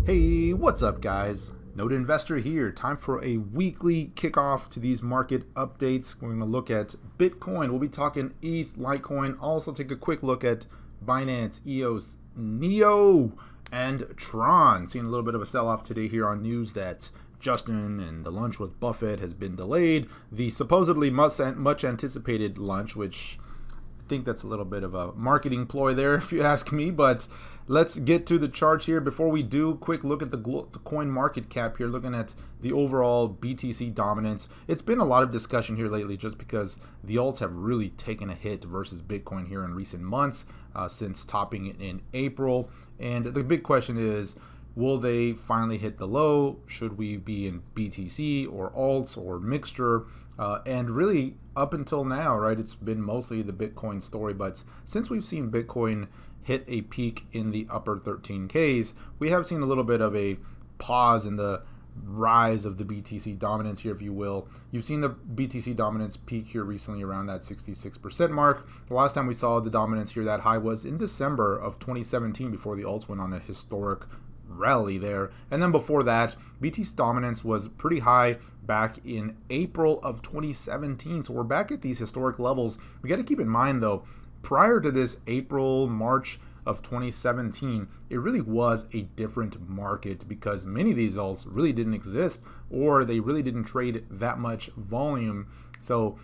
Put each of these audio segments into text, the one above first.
Hey, what's up guys? Node Investor here. Time for a weekly kickoff to these market updates. We're going to look at Bitcoin. We'll be talking ETH, Litecoin. Also take a quick look at Binance, EOS, NEO, and Tron. Seeing a little bit of a sell-off today here on news that Justin and the lunch with Buffett has been delayed. The supposedly much anticipated lunch, which I think that's a little bit of a marketing ploy there if you ask me, but let's get to the charts here. Before we do, quick look at the coin market cap here, looking at the overall BTC dominance. It's been a lot of discussion here lately just because the alts have really taken a hit versus Bitcoin here in recent months since topping it in April. And the big question is, will they finally hit the low? Should we be in BTC or alts or mixture? And really up until now, right, it's been mostly the Bitcoin story. But since we've seen Bitcoin hit a peak in the upper 13Ks, we have seen a little bit of a pause in the rise of the BTC dominance here, if you will. You've seen the BTC dominance peak here recently around that 66% mark. The last time we saw the dominance here that high was in December of 2017 before the alts went on a historic rally there. And then before that, BTC dominance was pretty high back in April of 2017. So we're back at these historic levels. We got to keep in mind though, prior to this April, March of 2017, it really was a different market because many of these alts really didn't exist or they really didn't trade that much volume. So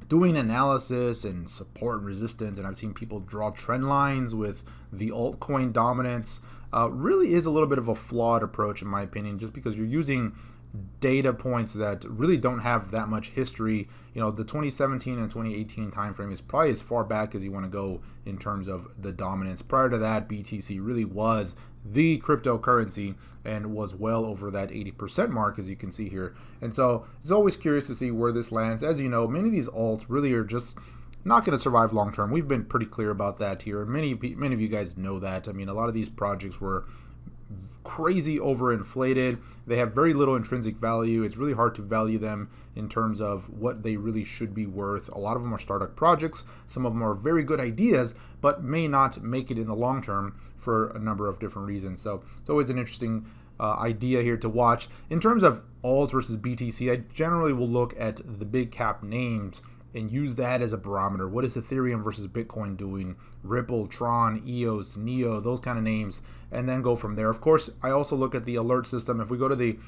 doing analysis and support and resistance, and I've seen people draw trend lines with the altcoin dominance, really is a little bit of a flawed approach in my opinion, just because you're using data points that really don't have that much history. You know, the 2017 and 2018 timeframe is probably as far back as you want to go in terms of the dominance. Prior to that, BTC really was the cryptocurrency and was well over that 80% mark, as you can see here. And so it's always curious to see where this lands. As you know, many of these alts really are just not going to survive long term. We've been pretty clear about that here. Many of you guys know that. I mean, a lot of these projects were crazy overinflated. They have very little intrinsic value. It's really hard to value them in terms of what they really should be worth. A lot of them are startup projects. Some of them are very good ideas, but may not make it in the long term for a number of different reasons. So it's always an interesting idea here to watch. In terms of alts versus BTC, I generally will look at the big cap names and use that as a barometer. What is Ethereum versus Bitcoin doing? Ripple, Tron, EOS, NEO, those kind of names, and then go from there. Of course, I also look at the alert system. If we go to the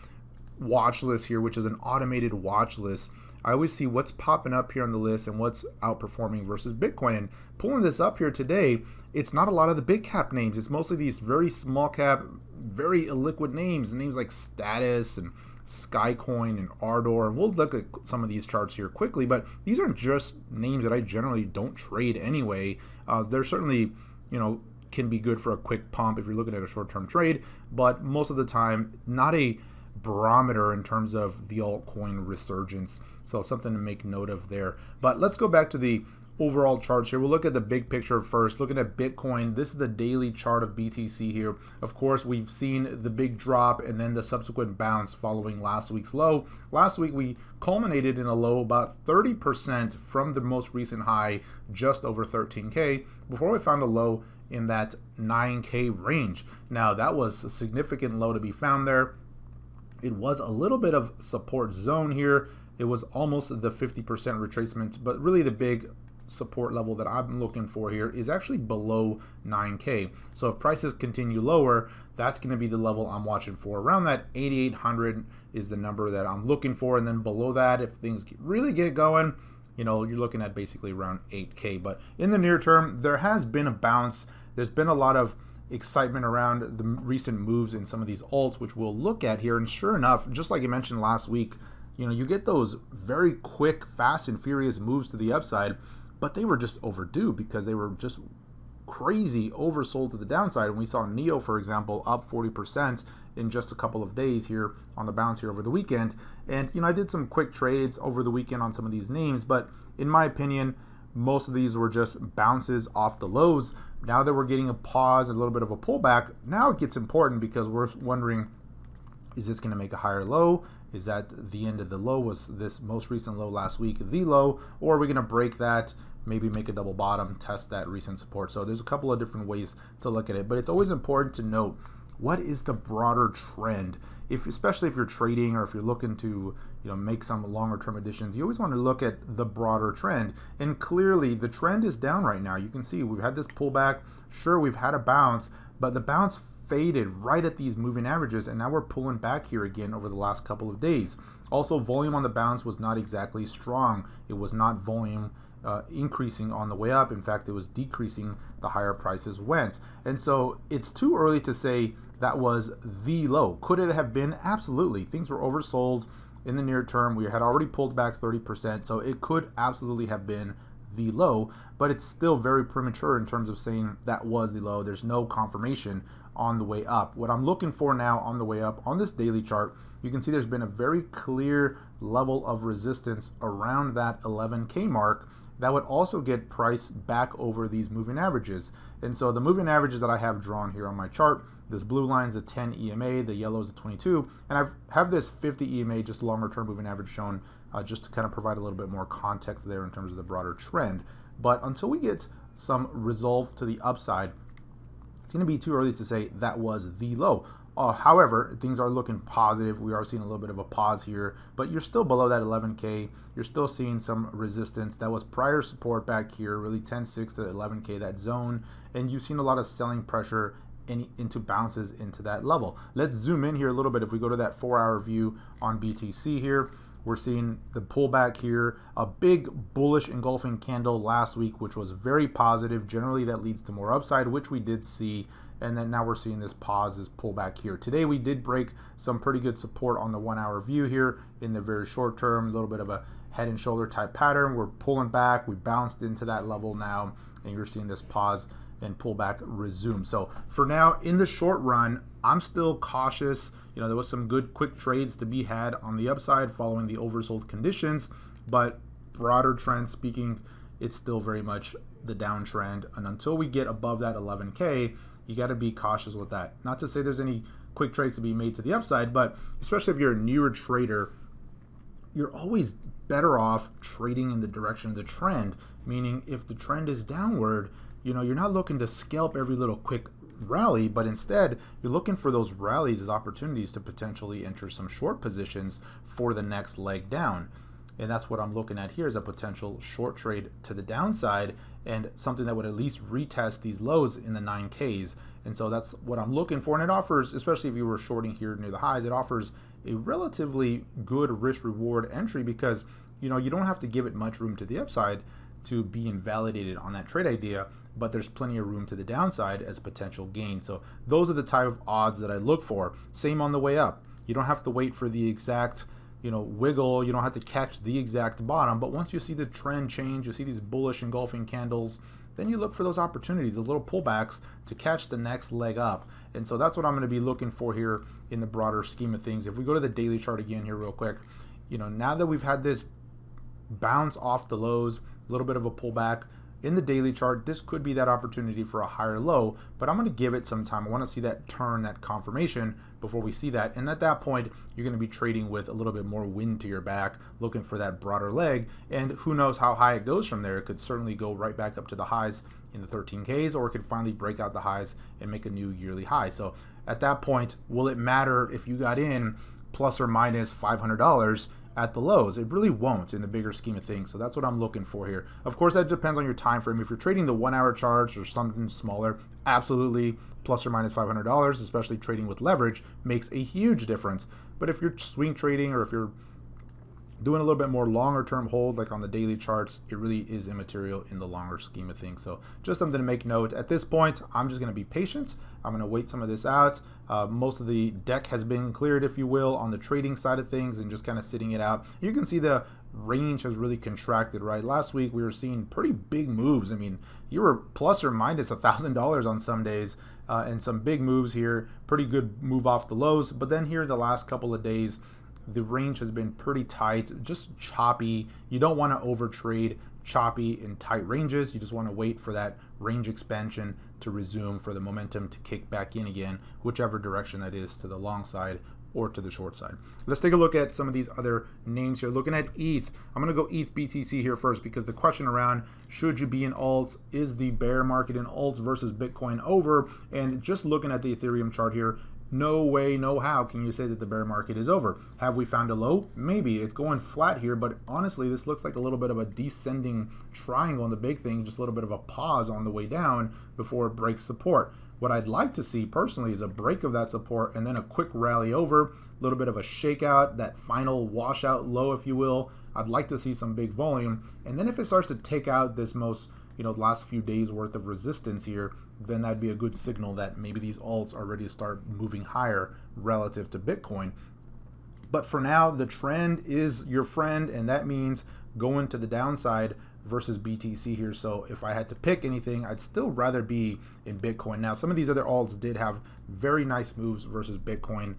watch list here, which is an automated watch list, I always see what's popping up here on the list and what's outperforming versus Bitcoin. And pulling this up here today, it's not a lot of the big cap names. It's mostly these very small cap, very illiquid names like Status and Skycoin and Ardor, and we'll look at some of these charts here quickly, but these aren't just names that I generally don't trade anyway. They're certainly, you know, can be good for a quick pump if you're looking at a short-term trade, but most of the time not a barometer in terms of the altcoin resurgence. So something to make note of there. But let's go back to the overall charts here. We'll look at the big picture first. Looking at Bitcoin, this is the daily chart of BTC here. Of course, we've seen the big drop and then the subsequent bounce following last week's low. Last week, we culminated in a low about 30% from the most recent high, just over 13K, before we found a low in that 9K range. Now, that was a significant low to be found there. It was a little bit of support zone here. It was almost the 50% retracement, but really the big support level that I'm looking for here is actually below 9K. So if prices continue lower, that's going to be the level I'm watching for. Around that 8,800 is the number that I'm looking for, and then below that, if things really get going, you know, you're looking at basically around 8K. But in the near term, there has been a bounce. There's been a lot of excitement around the recent moves in some of these alts, which we'll look at here. And sure enough, just like I mentioned last week, you know, you get those very quick, fast and furious moves to the upside, but they were just overdue because they were just crazy oversold to the downside. And we saw NEO, for example, up 40% in just a couple of days here on the bounce here over the weekend. And, you know, I did some quick trades over the weekend on some of these names, but in my opinion, most of these were just bounces off the lows. Now that we're getting a pause, a little bit of a pullback, now it gets important because we're wondering, is this going to make a higher low? Is that the end of the low? Was this most recent low last week the low? Or are we going to break that, maybe make a double bottom, test that recent support? So there's a couple of different ways to look at it, but it's always important to note what is the broader trend? Especially if you're trading or if you're looking to make some longer term additions, you always want to look at the broader trend. And clearly the trend is down right now. You can see we've had this pullback. Sure, we've had a bounce, but the bounce faded right at these moving averages, and now we're pulling back here again over the last couple of days. Also, volume on the bounce was not exactly strong. It was not volume increasing on the way up. In fact, it was decreasing the higher prices went. And so it's too early to say that was the low. Could it have been? Absolutely. Things were oversold in the near term. We had already pulled back 30%, so it could absolutely have been the low, but it's still very premature in terms of saying that was the low. There's no confirmation on the way up. What I'm looking for now on the way up on this daily chart, you can see there's been a very clear level of resistance around that 11K mark that would also get price back over these moving averages. And so the moving averages that I have drawn here on my chart, this blue line is the 10 EMA, the yellow is the 22, and I have this 50 EMA, just longer term moving average shown, just to kind of provide a little bit more context there in terms of the broader trend. But until we get some resolve to the upside, it's going to be too early to say that was the low. However, things are looking positive. We are seeing a little bit of a pause here, but you're still below that 11K. You're still seeing some resistance. That was prior support back here, really 10.6 to 11K, that zone. And you've seen a lot of selling pressure into bounces into that level. Let's zoom in here a little bit. If we go to that 4-hour view on BTC here, we're seeing the pullback here, a big bullish engulfing candle last week, which was very positive. Generally, that leads to more upside, which we did see. And then now we're seeing this pause, this pullback here. Today, we did break some pretty good support on the 1-hour view here in the very short term, a little bit of a head and shoulder type pattern. We're pulling back. We bounced into that level now, and you're seeing this pause and pullback resume. So for now, in the short run, I'm still cautious. There was some good quick trades to be had on the upside following the oversold conditions, but broader trend speaking, it's still very much the downtrend. And until we get above that 11K, you got to be cautious with that. Not to say there's any quick trades to be made to the upside, but especially if you're a newer trader, you're always better off trading in the direction of the trend. Meaning if the trend is downward, you're not looking to scalp every little quick rally, but instead you're looking for those rallies as opportunities to potentially enter some short positions for the next leg down. And that's what I'm looking at here, is a potential short trade to the downside and something that would at least retest these lows in the 9Ks. And so that's what I'm looking for. And it offers, especially if you were shorting here near the highs, it offers a relatively good risk reward entry because you don't have to give it much room to the upside to be invalidated on that trade idea, but there's plenty of room to the downside as potential gain. So those are the type of odds that I look for. Same on the way up. You don't have to wait for the exact wiggle. You don't have to catch the exact bottom, but once you see the trend change, you see these bullish engulfing candles, then you look for those opportunities, those little pullbacks to catch the next leg up. And so that's what I'm going to be looking for here in the broader scheme of things. If we go to the daily chart again here real quick, now that we've had this bounce off the lows, a little bit of a pullback in the daily chart, this could be that opportunity for a higher low, but I'm going to give it some time. I want to see that turn, that confirmation before we see that. And at that point, you're going to be trading with a little bit more wind to your back, looking for that broader leg. And who knows how high it goes from there. It could certainly go right back up to the highs in the 13Ks, or it could finally break out the highs and make a new yearly high. So at that point, will it matter if you got in plus or minus $500 at the lows? It really won't in the bigger scheme of things. So that's what I'm looking for here. Of course, that depends on your time frame. If you're trading the 1-hour charts or something smaller, absolutely plus or minus $500, especially trading with leverage, makes a huge difference. But if you're swing trading, or if you're doing a little bit more longer term hold like on the daily charts, it really is immaterial in the longer scheme of things. So just something to make note. At this point, I'm just going to be patient. I'm going to wait some of this out. Most of the deck has been cleared, if you will, on the trading side of things, and just kind of sitting it out. You can see the range has really contracted, right? Last week we were seeing pretty big moves. I mean, you were plus or minus $1,000 on some days, and some big moves here. Pretty good move off the lows. But then here the last couple of days, the range has been pretty tight, just choppy. You don't want to overtrade choppy and tight ranges. You just want to wait for that range expansion to resume, for the momentum to kick back in again, whichever direction that is, to the long side or to the short side. Let's take a look at some of these other names here. Looking at ETH, I'm going to go ETH BTC here first, because the question around should you be in alts, is the bear market in alts versus Bitcoin over? And just looking at the Ethereum chart here, no way, no how can you say that the bear market is over. Have we found a low? Maybe. It's going flat here, but honestly, this looks like a little bit of a descending triangle in the big thing, just a little bit of a pause on the way down before it breaks support. What I'd like to see personally is a break of that support and then a quick rally over, a little bit of a shakeout, that final washout low, if you will. I'd like to see some big volume. And then if it starts to take out this most, last few days worth of resistance here, then that'd be a good signal that maybe these alts are ready to start moving higher relative to Bitcoin. But for now, the trend is your friend, and that means going to the downside versus BTC here. So if I had to pick anything, I'd still rather be in Bitcoin. Now, some of these other alts did have very nice moves versus Bitcoin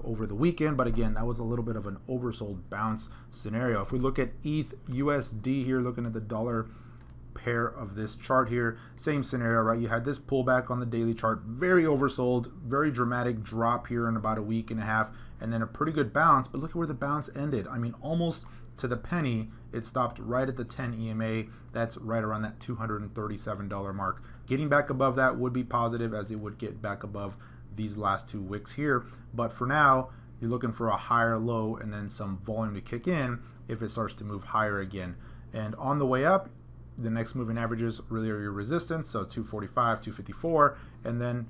over the weekend, but again, that was a little bit of an oversold bounce scenario. If we look at ETH USD here, looking at the dollar pair of this chart here, same scenario, right? You had this pullback on the daily chart, very oversold, very dramatic drop here in about a week and a half, and then a pretty good bounce. But look at where the bounce ended. I mean, almost to the penny. It stopped right at the 10 EMA. That's right around that $237 mark. Getting back above that would be positive, as it would get back above these last 2 wicks here. But for now, you're looking for a higher low and then some volume to kick in if it starts to move higher again. And on the way up, the next moving averages really are your resistance, so 245, 254, and then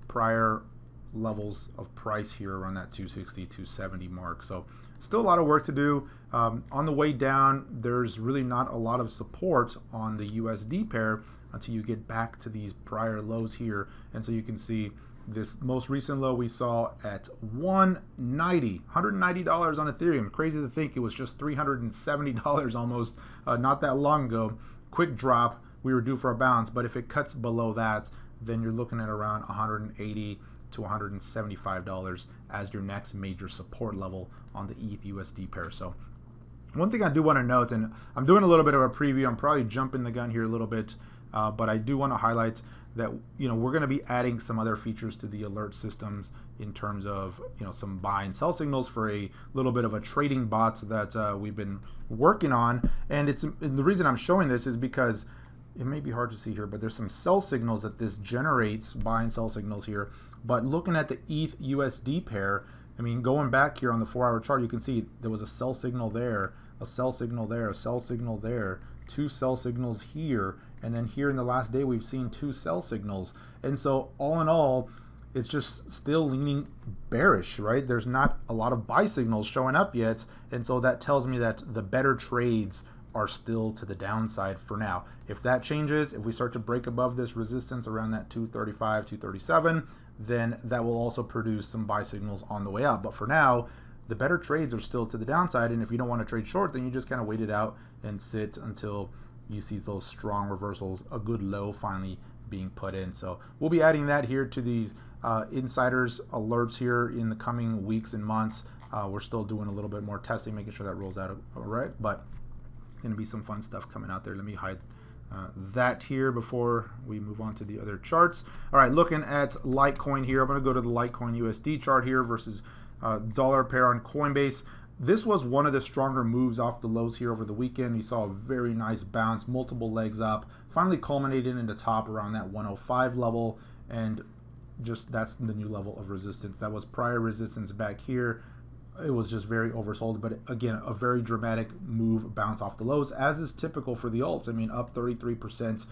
prior levels of price here around that 260, 270 mark. So still a lot of work to do. On the way down, there's really not a lot of support on the USD pair until you get back to these prior lows here. And so you can see this most recent low we saw at $190 on Ethereum. Crazy to think it was just $370 almost not that long ago. Quick drop, we were due for a bounce, but if it cuts below that, then you're looking at around $180 to $175 as your next major support level on the ETH USD pair. So one thing I do want to note, and I'm doing a little bit of a preview, I'm probably jumping the gun here a little bit, but I do want to highlight that we're going to be adding some other features to the alert systems in terms of some buy and sell signals for a little bit of a trading bot that we've been working on. And the reason I'm showing this is because it may be hard to see here, but there's some sell signals that this generates, buy and sell signals here. But looking at the ETH USD pair, I mean, going back here on the 4-hour chart, you can see there was a sell signal there, a sell signal there, a sell signal there, 2 sell signals here, and then here in the last day we've seen 2 sell signals. And so all in all, it's just still leaning bearish, right? There's not a lot of buy signals showing up yet, and so that tells me that the better trades are still to the downside for now. If that changes, if we start to break above this resistance around that 235, 237, then that will also produce some buy signals on the way up. But for now, the better trades are still to the downside, and if you don't want to trade short, then you just kind of wait it out and sit until you see those strong reversals, a good low finally being put in. So we'll be adding that here to these insiders alerts here in the coming weeks and months. We're still doing a little bit more testing, making sure that rolls out all right, but going to be some fun stuff coming out there. Let me hide that here before we move on to the other charts. All right, looking at Litecoin here, I'm going to go to the Litecoin USD chart here versus dollar pair on Coinbase. This was one of the stronger moves off the lows here over the weekend. You saw a very nice bounce, multiple legs up, finally culminated in the top around that 105 level, and just that's the new level of resistance. That was prior resistance back here. It was just very oversold, but again, a very dramatic move, bounce off the lows, as is typical for the alts. I mean, up 33%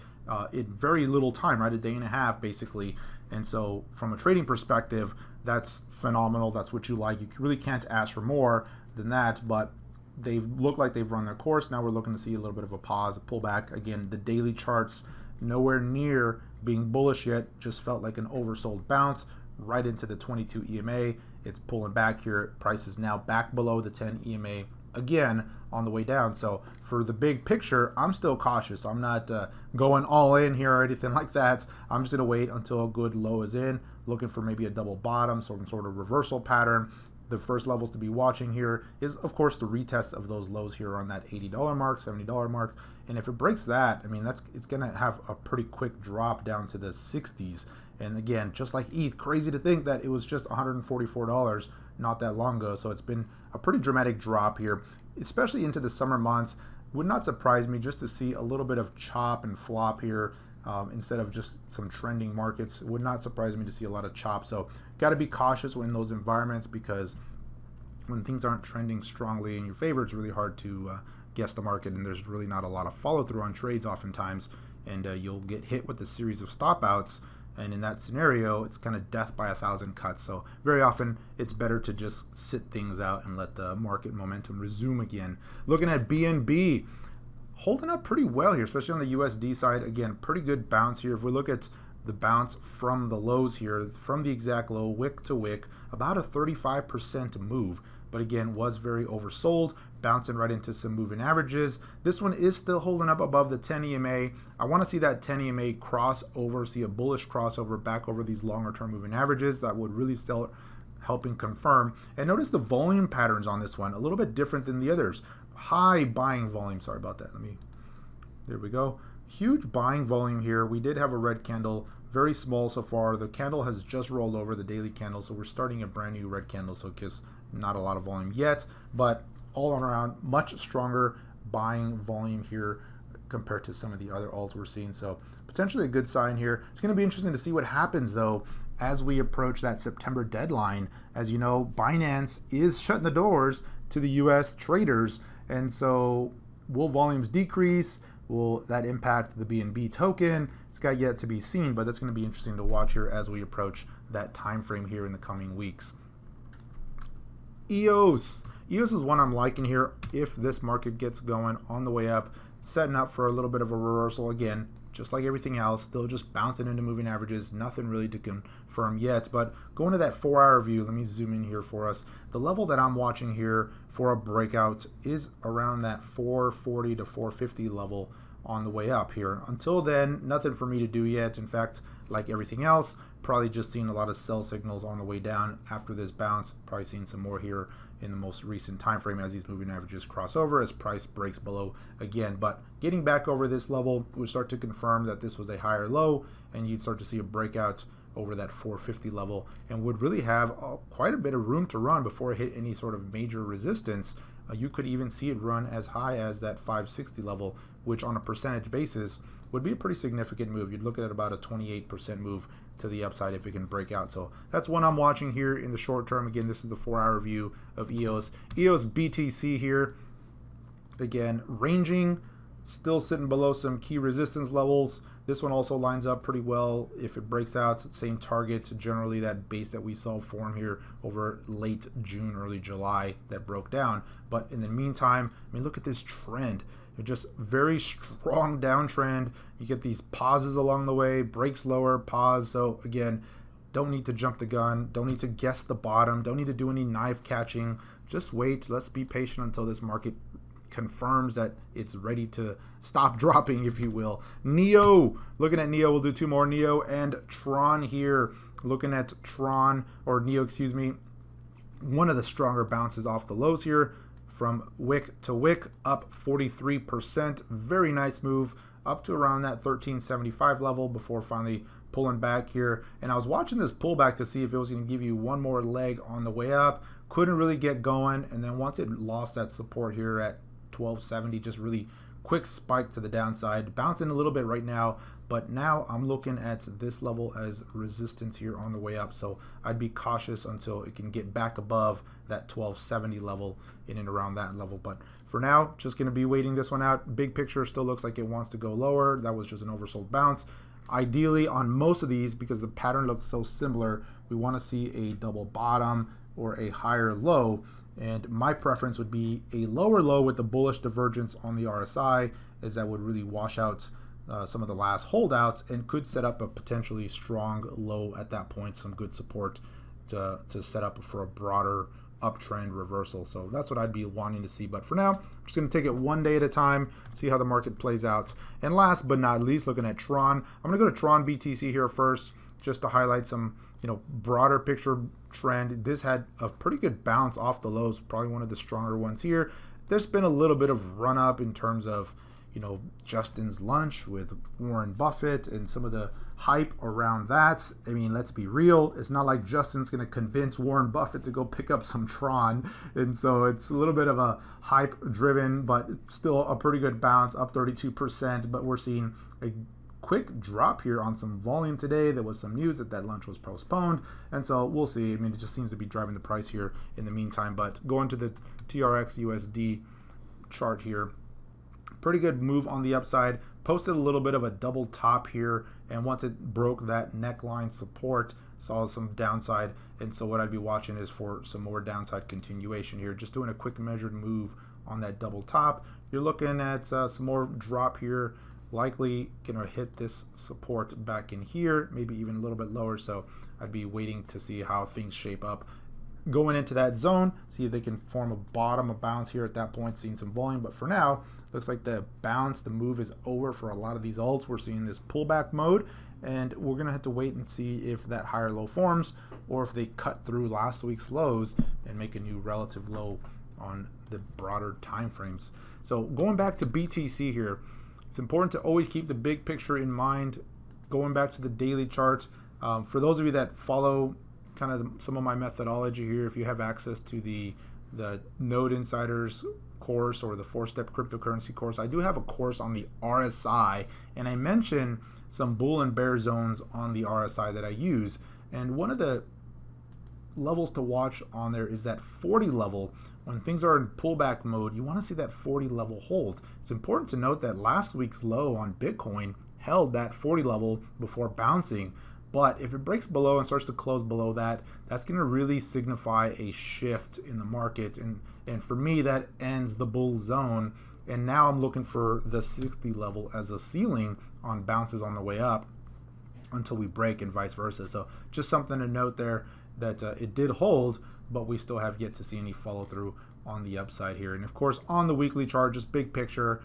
in very little time, right? A day and a half, basically. And so from a trading perspective, that's phenomenal. That's what you like. You really can't ask for more than that, but they look like they've run their course. Now we're looking to see a little bit of a pause, a pullback. Again, the daily charts nowhere near being bullish yet, just felt like an oversold bounce right into the 22 EMA. It's pulling back here. Price is now back below the 10 EMA again on the way down. So for the big picture, I'm still cautious. I'm not going all in here or anything like that. I'm just going to wait until a good low is in, looking for maybe a double bottom, some sort of reversal pattern. The first levels to be watching here is, of course, the retest of those lows here on that $80 mark, $70 mark. And if it breaks that, I mean, it's going to have a pretty quick drop down to the 60s. And again, just like ETH, crazy to think that it was just $144 not that long ago. So it's been a pretty dramatic drop here, especially into the summer months. Would not surprise me just to see a little bit of chop and flop here instead of just some trending markets. It would not surprise me to see a lot of chop. So got to be cautious in those environments, because when things aren't trending strongly in your favor, it's really hard to guess the market, and there's really not a lot of follow through on trades oftentimes, and you'll get hit with a series of stop outs. And in that scenario, it's kind of death by 1,000 cuts. So very often it's better to just sit things out and let the market momentum resume again. Looking at BNB, holding up pretty well here, especially on the USD side. Again, pretty good bounce here. If we look at the bounce from the lows here, from the exact low, wick to wick, about a 35% move. But again, was very oversold, bouncing right into some moving averages. This one is still holding up above the 10 EMA. I want to see that 10 EMA cross over, see a bullish crossover back over these longer term moving averages. That would really still helping confirm. And notice the volume patterns on this one, a little bit different than the others. High buying volume, sorry about that. There we go. Huge buying volume here. We did have a red candle, very small so far. The candle has just rolled over, the daily candle, so we're starting a brand new red candle, so just not a lot of volume yet, but all around much stronger buying volume here compared to some of the other alts we're seeing. So potentially a good sign here. It's going to be interesting to see what happens though as we approach that September deadline. As you know, Binance is shutting the doors to the US traders, and so will volumes decrease? Will that impact the BNB token? It's got yet to be seen, but that's going to be interesting to watch here as we approach that time frame here in the coming weeks. EOS is one I'm liking here. If this market gets going on the way up, setting up for a little bit of a reversal again, just like everything else, still just bouncing into moving averages, nothing really to confirm yet. But going to that 4-hour view, let me zoom in here for us. The level that I'm watching here for a breakout is around that 440 to 450 level on the way up here. Until then, nothing for me to do yet. In fact, like everything else, probably just seeing a lot of sell signals on the way down after this bounce. Probably seeing some more here in the most recent time frame as these moving averages cross over, as price breaks below again. But getting back over this level would start to confirm that this was a higher low, and you'd start to see a breakout over that 450 level, and would really have quite a bit of room to run before it hit any sort of major resistance. You could even see it run as high as that 560 level, which on a percentage basis would be a pretty significant move. You'd look at about a 28% move to the upside if it can break out. So that's one I'm watching here in the short term. Again, this is the 4-hour view of EOS. EOS BTC here, again, ranging, still sitting below some key resistance levels. This one also lines up pretty well if it breaks out. Same target, generally that base that we saw form here over late June, early July that broke down. But in the meantime, I mean, look at this trend. It's just very strong downtrend. You get these pauses along the way, breaks lower, pause. So again, don't need to jump the gun, don't need to guess the bottom, don't need to do any knife catching. Just wait. Let's be patient until this market confirms that it's ready to stop dropping, if you will. NEO, looking at NEO, we'll do two more, NEO and Tron here. Looking at Tron, or NEO, excuse me, one of the stronger bounces off the lows here. From wick to wick, up 43%. Very nice move up to around that 1375 level before finally pulling back here. And I was watching this pullback to see if it was going to give you one more leg on the way up. Couldn't really get going. And then once it lost that support here at 1270, just really quick spike to the downside. Bouncing a little bit right now, but now I'm looking at this level as resistance here on the way up. So I'd be cautious until it can get back above that 1270 level, in and around that level. But for now, just going to be waiting this one out. Big picture still looks like it wants to go lower. That was just an oversold bounce. Ideally on most of these, because the pattern looks so similar, we want to see a double bottom or a higher low. And my preference would be a lower low with the bullish divergence on the RSI, as that would really wash out some of the last holdouts and could set up a potentially strong low at that point, some good support to set up for a broader uptrend reversal. So that's what I'd be wanting to see. But for now, I'm just going to take it one day at a time, see how the market plays out. And last but not least, looking at Tron, I'm going to go to Tron BTC here first, just to highlight some, broader picture trend. This had a pretty good bounce off the lows, probably one of the stronger ones here. There's been a little bit of run up in terms of Justin's lunch with Warren Buffett and some of the hype around that. I mean, let's be real. It's not like Justin's going to convince Warren Buffett to go pick up some Tron. And so it's a little bit of a hype driven, but still a pretty good bounce, up 32%. But we're seeing a quick drop here on some volume today. There was some news that lunch was postponed. And so we'll see. I mean, it just seems to be driving the price here in the meantime. But going to the TRX USD chart here, pretty good move on the upside. Posted a little bit of a double top here, and once it broke that neckline support, saw some downside. And so what I'd be watching is for some more downside continuation here. Just doing a quick measured move on that double top. You're looking at some more drop here, likely gonna hit this support back in here, maybe even a little bit lower. So I'd be waiting to see how things shape up going into that zone, see if they can form a bottom, a bounce here at that point, seeing some volume. But for now, looks like the bounce, the move is over for a lot of these alts. We're seeing this pullback mode, and we're gonna have to wait and see if that higher low forms or if they cut through last week's lows and make a new relative low on the broader time frames. So going back to BTC here, it's important to always keep the big picture in mind. Going back to the daily charts, for those of you that follow kind of some of my methodology here, if you have access to the Node Insiders course or the 4-step cryptocurrency course, I do have a course on the RSI, and I mention some bull and bear zones on the RSI that I use. And one of the levels to watch on there is that 40 level. When things are in pullback mode, you want to see that 40 level hold. It's important to note that last week's low on Bitcoin held that 40 level before bouncing. But if it breaks below and starts to close below that, that's going to really signify a shift in the market. And for me, that ends the bull zone. And now I'm looking for the 60 level as a ceiling on bounces on the way up until we break, and vice versa. So just something to note there, that it did hold, but we still have yet to see any follow through on the upside here. And of course, on the weekly chart, just big picture,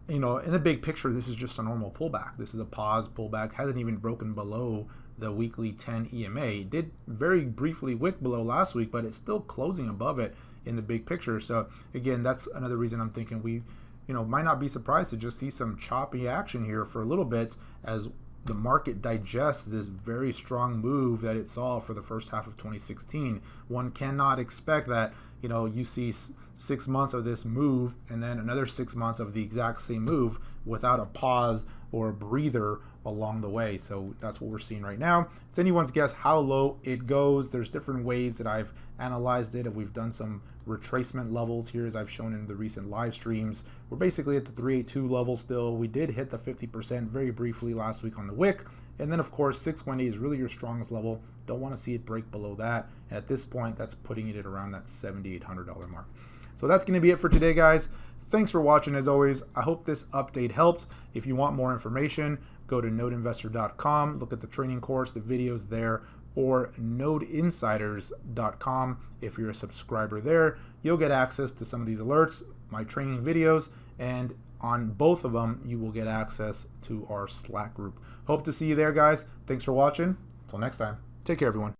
in the big picture, this is just a normal pullback. This is a pause pullback, hasn't even broken below the weekly 10 EMA. It did very briefly wick below last week, but it's still closing above it in the big picture. So again, that's another reason I'm thinking we might not be surprised to just see some choppy action here for a little bit as the market digests this very strong move that it saw for the first half of 2016. One cannot expect that you see 6 months of this move and then another 6 months of the exact same move without a pause or a breather along the way. So that's what we're seeing right now. It's anyone's guess how low it goes. There's different ways that I've analyzed it, and we've done some retracement levels here as I've shown in the recent live streams. We're basically at the 382 level still. We did hit the 50% very briefly last week on the wick, and then of course 618 is really your strongest level. Don't want to see it break below that, and at this point that's putting it at around that $7,800 mark. So that's going to be it for today, guys. Thanks for watching. As always, I hope this update helped. If you want more information, go to nodeinvestor.com, look at the training course, the videos there, or nodeinsiders.com. If you're a subscriber there, you'll get access to some of these alerts, my training videos, and on both of them, you will get access to our Slack group. Hope to see you there, guys. Thanks for watching. Until next time, take care, everyone.